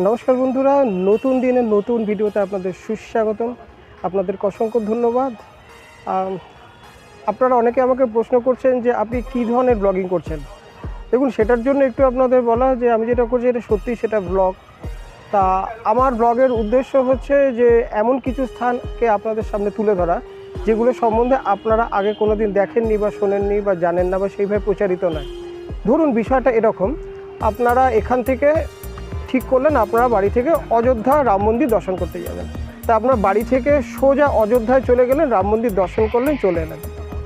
নমস্কার বন্ধুরা, নতুন দিনে নতুন ভিডিওতে আপনাদের সুস্বাগতম। আপনাদেরকে অসংখ্য ধন্যবাদ। আপনারা অনেকে আমাকে প্রশ্ন করছেন যে আপনি কী ধরনের ব্লগিং করছেন। দেখুন, সেটার জন্য একটু আপনাদের বলা যে আমি যেটা করছি এটা সত্যি, সেটা ব্লগ। তা আমার ব্লগের উদ্দেশ্য হচ্ছে যে এমন কিছু স্থানকে আপনাদের সামনে তুলে ধরা যেগুলো সম্বন্ধে আপনারা আগে কোনো দিন দেখেননি বা শোনেননি বা জানেন না বা সেইভাবে প্রচারিত নয়। ধরুন বিষয়টা এরকম, আপনারা এখান থেকে ঠিক করলেন আপনারা বাড়ি থেকে অযোধ্যা রাম মন্দির দর্শন করতে যাবেন। তা আপনার বাড়ি থেকে সোজা অযোধ্যায় চলে গেলেন, রাম মন্দির দর্শন করলেন, চলে এলেন।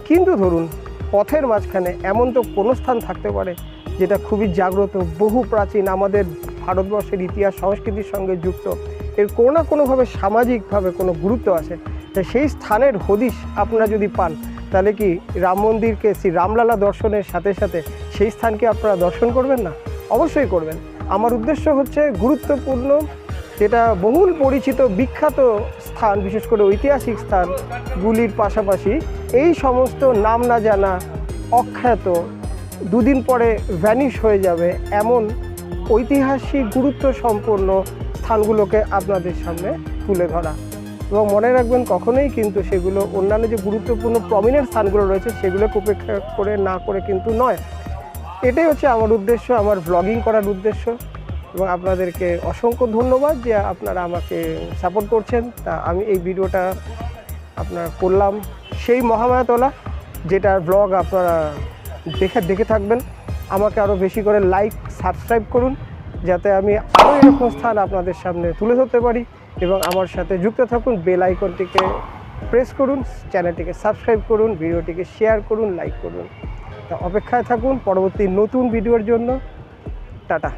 কিন্তু ধরুন পথের মাঝখানে এমন তো কোনো স্থান থাকতে পারে যেটা খুবই জাগ্রত, বহু প্রাচীন, আমাদের ভারতবর্ষের ইতিহাস সংস্কৃতির সঙ্গে যুক্ত, এর কোনো না কোনোভাবে সামাজিকভাবে কোনো গুরুত্ব আছে। তাই সেই স্থানের হদিশ আপনারা যদি পান, তাহলে কি রাম মন্দিরকে শ্রী রামলালা দর্শনের সাথে সাথে সেই স্থানকে আপনারা দর্শন করবেন না? অবশ্যই করবেন। আমার উদ্দেশ্য হচ্ছে গুরুত্বপূর্ণ, যেটা বহুল পরিচিত বিখ্যাত স্থান, বিশেষ করে ঐতিহাসিক স্থানগুলির পাশাপাশি এই সমস্ত নাম না জানা, অখ্যাত, দুদিন পরে ভ্যানিশ হয়ে যাবে এমন ঐতিহাসিক গুরুত্ব সম্পন্ন স্থানগুলোকে আপনাদের সামনে তুলে ধরা। এবং মনে রাখবেন, কখনোই কিন্তু সেগুলো অন্যান্য যে গুরুত্বপূর্ণ প্রমিনেন্ট স্থানগুলো রয়েছে সেগুলোকে উপেক্ষা করে না করে কিন্তু নয়। এটাই হচ্ছে আমার উদ্দেশ্য, আমার ব্লগিং করার উদ্দেশ্য। এবং আপনাদেরকে অসংখ্য ধন্যবাদ যে আপনারা আমাকে সাপোর্ট করছেন। তা আমি এই ভিডিওটা আপনার করলাম সেই মহামায়াতলা, যেটার ব্লগ আপনারা দেখে থাকবেন। আমাকে আরও বেশি করে লাইক, সাবস্ক্রাইব করুন, যাতে আমি আরও এরকম স্থান আপনাদের সামনে তুলে ধরতে পারি। এবং আমার সাথে যুক্ত থাকুন, বেল আইকনটিকে প্রেস করুন, চ্যানেলটিকে সাবস্ক্রাইব করুন, ভিডিওটিকে শেয়ার করুন, লাইক করুন। তা অপেক্ষায় থাকুন পরবর্তী নতুন ভিডিওর জন্য। টাটা।